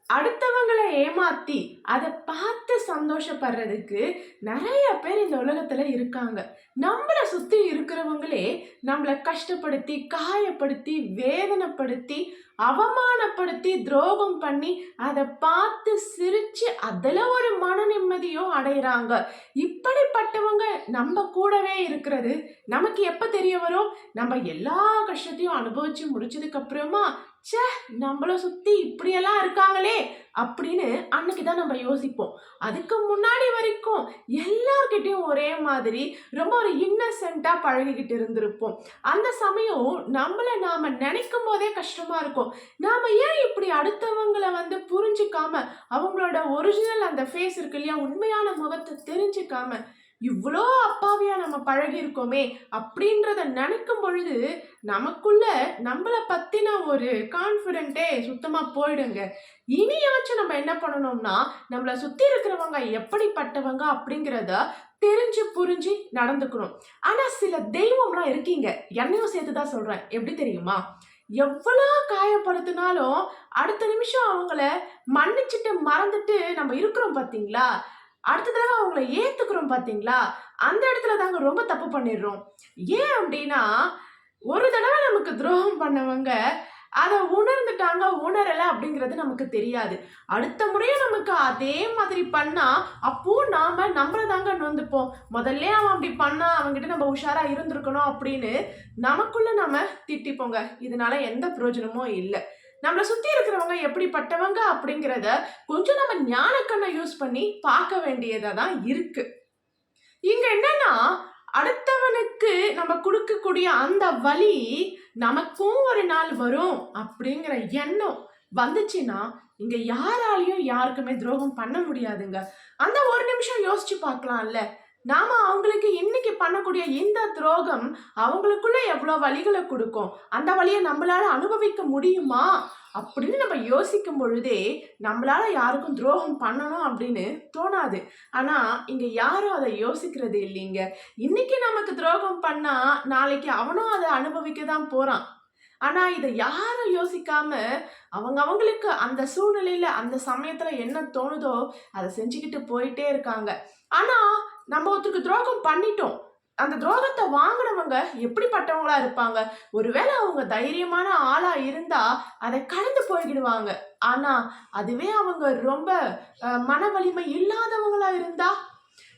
அடுத்தவங்களை ஏமாத்தி அதை பார்த்து சந்தோஷப்படுறதுக்கு நிறைய பேர் இந்த உலகத்துல இருக்காங்க. நம்மளை சுத்தி இருக்கிறவங்களே நம்மளை கஷ்டப்படுத்தி, காயப்படுத்தி, வேதனைப்படுத்தி, அவமானப்படுத்தி, துரோகம் பண்ணி அதை பார்த்து சிரிச்சு அதுல ஒரு மன நிம்மதியும் அடையிறாங்க. இப்படிப்பட்டவங்க நம்ம கூடவே இருக்கிறது நமக்கு எப்ப தெரிய வரும்? நம்ம எல்லா கஷ்டத்தையும் அனுபவிச்சு முடிச்சதுக்கு அப்புறமா ச்சே, நம்மள சுத்தி இப்படியெல்லாம் இருக்காங்களே அப்படின்னு அன்னைக்குதான் நம்ம யோசிப்போம். அதுக்கு முன்னாடி வரைக்கும் எல்லார்கிட்டையும் ஒரே மாதிரி ரொம்ப ஒரு இன்னசென்ட்டா பழகிக்கிட்டு இருந்திருப்போம். அந்த சமயம் நம்மள நாம நினைக்கும் போதே கஷ்டமா இருக்கும். நாம ஏன் இப்படி அடுத்தவங்களை புரிஞ்சுக்காம, அவங்களோட ஒரிஜினல் அந்த ஃபேஸ் இருக்கு இல்லையா, உண்மையான முகத்தை தெரிஞ்சுக்காம இவ்வளோ அப்பாவியா நம்ம பழகி இருக்கோமே அப்படின்றத நினைக்கும் பொழுது நமக்குள்ள நம்மளை பத்தின ஒரு கான்ஃபிடென்ட்டே சுத்தமா போயிடுங்க. இனியாச்சும் நம்ம என்ன பண்ணணும்னா, நம்மளை சுத்தி இருக்கிறவங்க எப்படிப்பட்டவங்க அப்படிங்கிறத தெரிஞ்சு புரிஞ்சு நடந்துக்கணும். ஆனா சில தெய்வம்லாம் இருக்கீங்க, என்னையும் சேர்த்துதான் சொல்றேன். எப்படி தெரியுமா? எவ்வளோ காயப்படுத்தினாலும் அடுத்த நிமிஷம் அவங்கள மன்னிச்சுட்டு மறந்துட்டு நம்ம இருக்கிறோம் பாத்தீங்களா, அடுத்த தடவை அவங்கள ஏத்துக்கிறோம் பாத்தீங்களா, அந்த இடத்துல தாங்க ரொம்ப தப்பு பண்ணிடுறோம். ஏன் அப்படின்னா, ஒரு தடவை நமக்கு துரோகம் பண்ணவங்க அதை உணர்ந்துட்டாங்க, உணரல அப்படிங்கிறது நமக்கு தெரியாது. அடுத்த முறையும் நமக்கு அதே மாதிரி பண்ணா அப்போ நாம நம்மள தாங்க நொந்துப்போம். முதல்ல அவன் அப்படி பண்ணா, அவன்கிட்ட நம்ம உஷாரா இருந்திருக்கணும் அப்படின்னு நமக்குள்ள நம்ம திட்டிப்போங்க. இதனால எந்த பிரயோஜனமும் இல்லை. நம்மளை சுத்தி இருக்கிறவங்க எப்படிப்பட்டவங்க அப்படிங்கிறத கொஞ்சம் நம்ம ஞானக்கண்ணை யூஸ் பண்ணி பார்க்க வேண்டியதா தான் இருக்கு. இங்க என்னன்னா, அடுத்தவனுக்கு நம்ம கொடுக்கக்கூடிய அந்த வலி நமக்கும் ஒரு நாள் வரும் அப்படிங்கிற எண்ணம் வந்துச்சுன்னா இங்க யாராலையும் யாருக்குமே துரோகம் பண்ண முடியாதுங்க. அந்த ஒரு நிமிஷம் யோசிச்சு பார்க்கலாம்ல, நாம அவங்களுக்கு இன்னைக்கு பண்ணக்கூடிய இந்த துரோகம் அவங்களுக்குள்ள எவ்வளவு வலிகளை கொடுக்கும், அந்த வலியை நம்மளால அனுபவிக்க முடியுமா அப்படின்னு நம்ம யோசிக்கும் பொழுதே நம்மளால யாருக்கும் துரோகம் பண்ணணும் அப்படின்னு தோணாது. ஆனா இங்க யாரும் அதை யோசிக்கிறது இல்லைங்க. இன்னைக்கு நமக்கு துரோகம் பண்ணா நாளைக்கு அவனும் அதை அனுபவிக்க தான் போறான். ஆனா இதை யாரும் யோசிக்காம அவங்களுக்கு அந்த சூழ்நிலையில அந்த சமயத்துல என்ன தோணுதோ அதை செஞ்சுக்கிட்டு போயிட்டே இருக்காங்க. ஆனா நம்ம ஒருத்தருக்கு துரோகம் பண்ணிட்டோம், அந்த துரோகத்தை வாங்கினவங்க எப்படிப்பட்டவங்களா இருப்பாங்க? ஒருவேளை அவங்க தைரியமான ஆளா இருந்தா அதை கடந்து போய்கிடுவாங்க. ஆனா அதுவே அவங்க ரொம்ப மன வலிமை இல்லாதவங்களா இருந்தா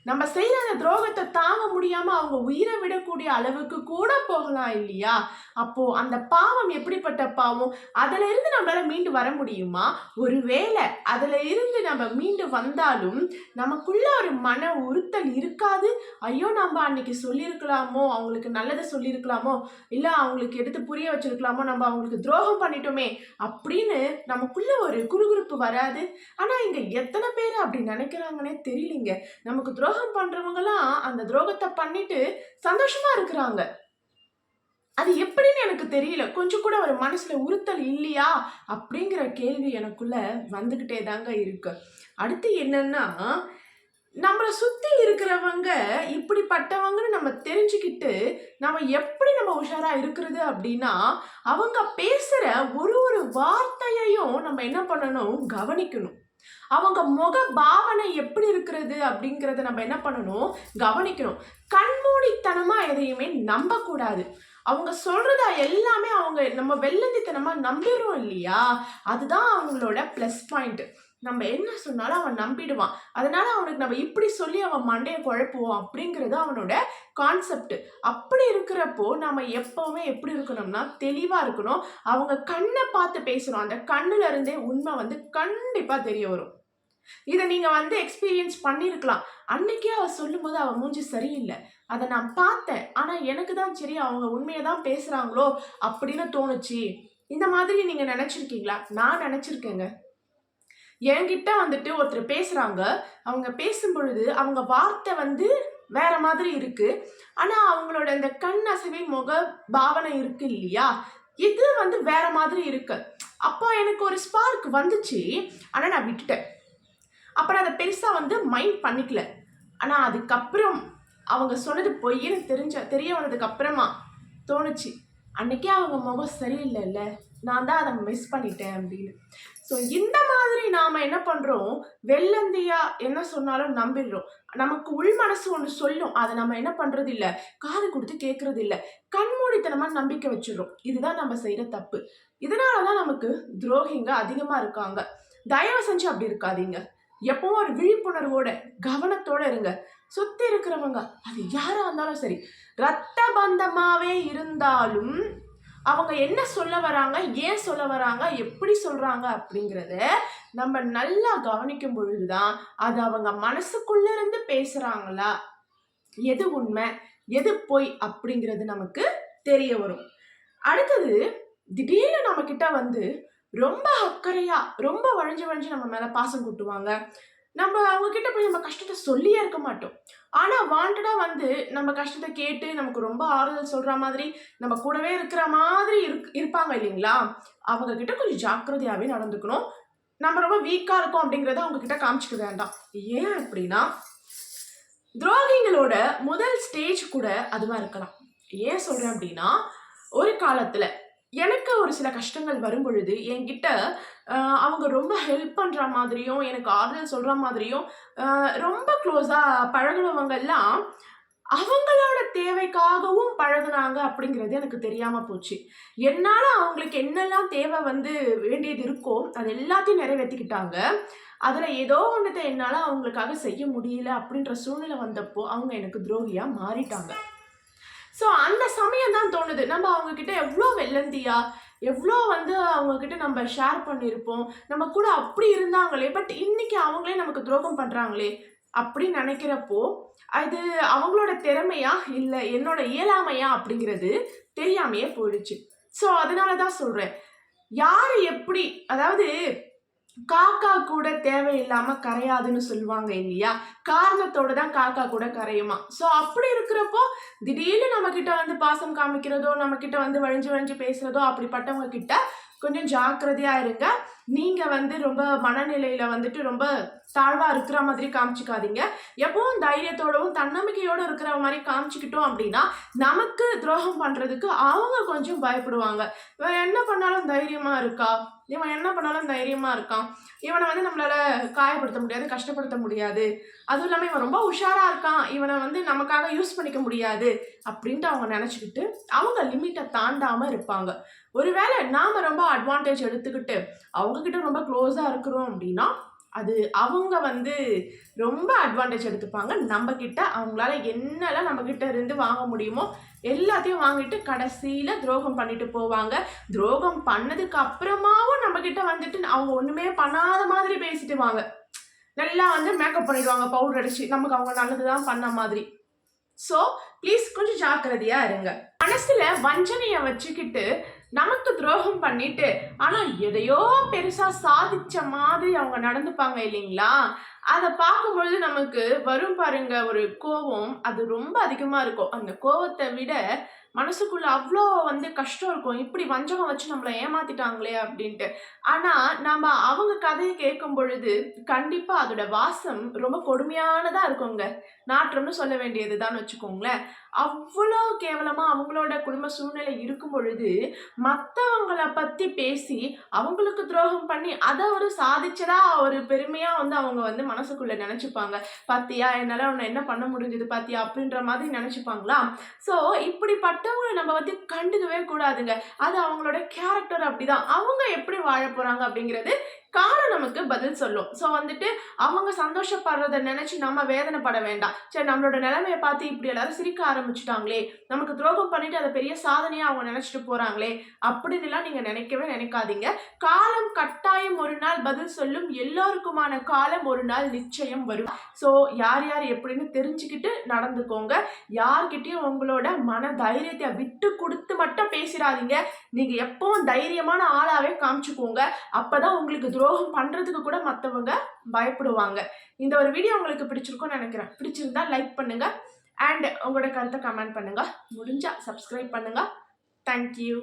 நம்ம செய்யற அந்த துரோகத்தை தாங்க முடியாம அவங்க உயிரை விடக்கூடிய அளவுக்கு கூட போகலாம் இல்லையா? அப்போ அந்த பாவம் எப்படிப்பட்ட பாவம்? அதுல இருந்து நம்மளால மீண்டு வர முடியுமா? ஒருவேளை அதுல இருந்து நம்ம மீண்டு வந்தாலும் நமக்குள்ள ஒரு மன உறுத்தல் இருக்காது. ஐயோ, நம்ம அன்னைக்கு சொல்லியிருக்கலாமோ, அவங்களுக்கு நல்லதை சொல்லியிருக்கலாமோ, இல்ல அவங்களுக்கு எடுத்து புரிய வச்சிருக்கலாமோ, நம்ம அவங்களுக்கு துரோகம் பண்ணிட்டோமே அப்படின்னு நமக்குள்ள ஒரு குறுகுறுப்பு வராது. ஆனா இங்க எத்தனை பேர் அப்படி நினைக்கிறாங்கன்னே தெரியலீங்க. நமக்கு துரோகம் பண்றவங்கலாம் அந்த துரோகத்தை பண்ணிட்டு சந்தோஷமா இருக்கிறாங்க. அது எப்படின்னு எனக்கு தெரியல. கொஞ்சம் கூட ஒரு மனசுல உறுத்தல் இல்லையா அப்படிங்கிற கேள்வி எனக்குள்ள வந்துகிட்டே தாங்க இருக்கு. அடுத்து என்னன்னா, நம்மளை சுத்தி இருக்கிறவங்க இப்படிப்பட்டவங்கன்னு நம்ம தெரிஞ்சுக்கிட்டு நம்ம எப்படி நம்ம உஷாரா இருக்கிறது அப்படின்னா, அவங்க பேசுற ஒரு ஒரு வார்த்தையையும் நம்ம என்ன பண்ணணும், கவனிக்கணும். அவங்க முக பாவனை எப்படி இருக்கிறது அப்படிங்கிறத நம்ம என்ன பண்ணணும், கவனிக்கணும். கண்மூடித்தனமா எதையுமே நம்ப கூடாது. அவங்க சொல்றதா எல்லாமே அவங்க நம்ம வெள்ளந்தித்தனமா நம்பிடுறோம் இல்லையா, அதுதான் அவங்களோட பிளஸ் பாயிண்ட். நம்ம என்ன சொன்னாலும் அவன் நம்பிடுவான். அதனால அவனுக்கு நம்ம இப்படி சொல்லி அவன் மண்டையை குழப்புவோம் அப்படிங்கிறது அவனோட கான்செப்ட். அப்படி இருக்கிறப்போ நம்ம எப்பவுமே எப்படி இருக்கணும்னா தெளிவா இருக்கணும். அவங்க கண்ணை பார்த்து பேசணும். அந்த கண்ணுல இருந்தே உண்மை கண்டிப்பா தெரிய வரும். இதை நீங்க எக்ஸ்பீரியன்ஸ் பண்ணியிருக்கலாம். அன்னைக்கே அவ சொல்லும் போது அவ மூஞ்சி சரியில்லை, அதை நான் பார்த்தேன். ஆனா எனக்கு தான் சரி அவங்க உண்மையை தான் பேசுறாங்களோ அப்படின்னு தோணுச்சு. இந்த மாதிரி நீங்க நினைச்சிருக்கீங்களா? நான் நினைச்சிருக்கேங்க. என்கிட்ட ஒருத்தர் பேசுறாங்க. அவங்க பேசும் பொழுது அவங்க வார்த்தை வேற மாதிரி இருக்கு. ஆனா அவங்களோட இந்த கண் அசைவை முக பாவனை இருக்கு இல்லையா, இது வேற மாதிரி இருக்கு. அப்போ எனக்கு ஒரு ஸ்பார்க் வந்துச்சு. ஆனா நான் விட்டுட்டேன். அப்புறம் அதை பெருசா மைண்ட் பண்ணிக்கல. ஆனா அதுக்கப்புறம் அவங்க சொன்னது பொய்ன்னு தெரிய வந்ததுக்கு அப்புறமா தோணுச்சு, அன்னைக்கே அவங்க முகம் சரியில்லைல்ல, நான் தான் அதை மிஸ் பண்ணிட்டேன் அப்படின்னு. ஸோ இந்த மாதிரி நாம என்ன பண்றோம், வெள்ளந்தியா என்ன சொன்னாலும் நம்பிடுறோம். நமக்கு உள் மனசு ஒன்று சொல்லும், அதை நம்ம என்ன பண்றது இல்ல, காது கொடுத்து கேட்கறது இல்ல, கண்மூடித்தனமா நம்பிக்கை வச்சிடுறோம். இதுதான் நம்ம செய்யற தப்பு. இதனாலதான் நமக்கு துரோகிங்க அதிகமா இருக்காங்க. தயவு செஞ்சு அப்படி இருக்காதீங்க. எப்பவும் ஒரு விழிப்புணர்வோட கவனத்தோட இருங்க. சுத்தி இருக்கிறவங்க அது யாரா இருந்தாலும் சரி, ரத்த பந்தமாவே இருந்தாலும் அவங்க என்ன சொல்ல வராங்க, ஏன் சொல்ல வராங்க, எப்படி சொல்றாங்க அப்படிங்கிறத நம்ம நல்லா கவனிக்கும் பொழுதுதான் அது அவங்க மனசுக்குள்ள இருந்து பேசுறாங்களா, எது உண்மை எது பொய் அப்படிங்கிறது நமக்கு தெரிய வரும். அடுத்தது, திடீர்னு நம்ம கிட்ட வந்து ரொம்ப அக்கறையா ரொம்ப வழிஞ்சு நம்ம மேல பாசம் கூட்டுவாங்க. நம்ம அவங்க கிட்ட போய் நம்ம கஷ்டத்தை சொல்லியே இருக்க மாட்டோம். ஆனா வாண்டடா வந்து நம்ம கஷ்டத்தை கேட்டு நமக்கு ரொம்ப ஆறுதல் சொல்ற மாதிரி, நம்ம கூடவே இருக்கிற மாதிரி இருப்பாங்க இல்லைங்களா? அவங்க கிட்ட கொஞ்சம் ஜாக்கிரதையாவே நடந்துக்கணும். நம்ம ரொம்ப வீக்கா இருக்கோம் அப்படிங்கறத அவங்க கிட்ட காமிச்சுக்க வேண்டாம். ஏன் அப்படின்னா, துரோகிங்களோட முதல் ஸ்டேஜ் கூட அதுவா இருக்கலாம். ஏன் சொல்றேன் அப்படின்னா, ஒரு காலத்துல எனக்கு ஒரு சில கஷ்டங்கள் வரும் பொழுது என்கிட்ட அவங்க ரொம்ப ஹெல்ப் பண்ற மாதிரியும், எனக்கு ஆறுதல் சொல்ற மாதிரியும், ரொம்ப க்ளோஸா பழகுனவங்க எல்லாம் அவங்களோட தேவைக்காகவும் பழகுனாங்க அப்படிங்கிறது எனக்கு தெரியாம போச்சு. என்னால அவங்களுக்கு என்னெல்லாம் தேவை வந்து வேண்டியது இருக்கோ அது எல்லாத்தையும் நிறைவேற்றிக்கிட்டாங்க. அதுல ஏதோ ஒன்றத்தை என்னால அவங்களுக்காக செய்ய முடியல அப்படின்ற சூழ்நிலை வந்தப்போ அவங்க எனக்கு துரோகியா மாறிட்டாங்க. ஸோ அந்த சமயம் தான் தோணுது, நம்ம அவங்க கிட்ட எவ்வளோ வெள்ளந்தியா, எவ்வளோ வந்து அவங்க கிட்ட நம்ம ஷேர் பண்ணியிருப்போம், நம்ம கூட அப்படி இருந்தாங்களே, பட் இன்னைக்கு அவங்களே நமக்கு துரோகம் பண்றாங்களே அப்படின்னு நினைக்கிறப்போ, அது அவங்களோட திறமையா இல்லை என்னோட இயலாமையா அப்படிங்கிறது தெரியாமையே போயிடுச்சு. ஸோ அதனால தான் சொல்றேன், யாரு எப்படி, அதாவது காக்கா கூட தேவையில்லாம கரையாதுன்னு சொல்லுவாங்க இல்லையா? காரணத்தோட தான் காக்கா கூட கரையுமா. ஸோ அப்படி இருக்கிறப்போ திடீர்னு நம்ம கிட்ட வந்து பாசம் காமிக்கிறதோ, நம்ம கிட்ட வந்து வழிஞ்சு பேசுறதோ, அப்படிப்பட்டவங்க கிட்ட கொஞ்சம் ஜாக்கிரதையா இருங்க. நீங்க வந்து ரொம்ப மனநிலையில வந்துட்டு ரொம்ப தாழ்வா இருக்கிற மாதிரி காமிச்சுக்காதீங்க. எப்பவும் தைரியத்தோடவும் தன்னம்பிக்கையோட இருக்கிற மாதிரி காமிச்சுக்கிட்டோம் அப்படின்னா நமக்கு துரோகம் பண்றதுக்கு அவங்க கொஞ்சம் பயப்படுவாங்க. இவன் என்ன பண்ணாலும் தைரியமா இருக்கா, இவன் என்ன பண்ணாலும் தைரியமா இருக்கான், இவனை வந்து நம்மளால காயப்படுத்த முடியாது, கஷ்டப்படுத்த முடியாது, அதுவும் இல்லாம இவன் ரொம்ப உஷாரா இருக்கான், இவனை வந்து நமக்காக யூஸ் பண்ணிக்க முடியாது அப்படின்ட்டு அவங்க நினைச்சுக்கிட்டு அவங்க லிமிட்டை தாண்டாம இருப்பாங்க. ஒருவேளை நாம ரொம்ப அட்வான்டேஜ் எடுத்துக்கிட்டு அவங்க கிட்ட ரொம்ப க்ளோஸா இருக்கிறோம் அப்படின்னா அது அவங்க வந்து ரொம்ப அட்வான்டேஜ் எடுத்துப்பாங்க நம்ம கிட்ட. அவங்களால என்னெல்லாம் நம்ம கிட்ட இருந்து வாங்க முடியுமோ எல்லாத்தையும் வாங்கிட்டு கடைசியில துரோகம் பண்ணிட்டு போவாங்க. துரோகம் பண்ணதுக்கு அப்புறமாவும் நம்ம கிட்ட வந்துட்டு அவங்க ஒண்ணுமே பண்ணாத மாதிரி பேசிட்டு வாங்க. நல்லா வந்து மேக்கப் பண்ணிடுவாங்க, பவுடர் அடிச்சு, நமக்கு அவங்க நல்லதுதான் பண்ண மாதிரி. ஸோ ப்ளீஸ் கொஞ்சம் ஜாக்கிரதையா இருங்க. மனசுல வஞ்சனைய வச்சுக்கிட்டு நமக்கு துரோகம் பண்ணிட்டு ஆனா எதையோ பெருசா சாதிச்ச மாதிரி அவங்க நடந்துப்பாங்க இல்லைங்களா? அதை பார்க்கும்பொழுது நமக்கு வரும் பாருங்க ஒரு கோபம், அது ரொம்ப அதிகமா இருக்கும். அந்த கோபத்தை விட மனசுக்குள்ள அவ்வளோ வந்து கஷ்டம் இருக்கும், இப்படி வஞ்சகம் வச்சு நம்மளை ஏமாத்திட்டாங்களே அப்படின்ட்டு. ஆனா நம்ம அவங்க கதையை கேட்கும் பொழுது கண்டிப்பா அதோட வாசம் ரொம்ப கொடுமையானதா இருக்குங்க. நாற்றம்னு சொல்ல வேண்டியதுதான் வச்சுக்கோங்களேன். அவ்வளோ கேவலமா அவங்களோட குடும்ப சூழ்நிலை இருக்கும் பொழுது மற்றவங்களை பத்தி பேசி அவங்களுக்கு துரோகம் பண்ணி அதை ஒரு சாதிச்சதா ஒரு பெருமையா வந்து அவங்க வந்து மனசுக்குள்ள நினைச்சுப்பாங்க. பாத்தியா என்னால அவனை என்ன பண்ண முடிஞ்சது பாத்தியா அப்படின்ற மாதிரி நினைச்சுப்பாங்களா? ஸோ இப்படிப்பட்டவங்களை நம்ம வந்து கண்டுக்கவே கூடாதுங்க. அது அவங்களோட கேரக்டர் அப்படிதான். அவங்க எப்படி வாழ போறாங்க அப்படிங்கிறது காலம் நமக்கு பதில் சொல்லும். ஸோ வந்துட்டு அவங்க சந்தோஷப்படுறத நினைச்சு நம்ம வேதனைப்பட வேண்டாம். சரி, நம்மளோட நிலைமையை பார்த்து இப்படி எல்லாரும் சிரிக்க ஆரம்பிச்சுட்டாங்களே, நமக்கு துரோகம் பண்ணிட்டு அதை பெரிய சாதனையா அவங்க நினைச்சிட்டு போறாங்களே அப்படின்னுலாம் நீங்க நினைக்கவே நினைக்காதீங்க. காலம் கட்டாயம் ஒரு நாள் பதில் சொல்லும். எல்லோருக்குமான காலம் ஒரு நாள் நிச்சயம் வரும். ஸோ யார் யார் எப்படின்னு தெரிஞ்சுக்கிட்டு நடந்துக்கோங்க. யார்கிட்டயும் உங்களோட மன தைரியத்தை விட்டு கொடுத்து மட்டும் பேசிடாதீங்க. நீங்க எப்பவும் தைரியமான ஆளாவே காமிச்சுக்கோங்க. அப்பதான் உங்களுக்கு துரோகம் பண்றதுக்கு கூட மற்றவங்க பயப்படுவாங்க. இந்த ஒரு வீடியோ உங்களுக்கு பிடிச்சிருக்கும்னு நினைக்கிறேன். பிடிச்சிருந்தா லைக் பண்ணுங்க அண்ட் உங்களோட கருத்தை கமெண்ட் பண்ணுங்க. முடிஞ்சா சப்ஸ்கிரைப் பண்ணுங்க. தேங்க்யூ.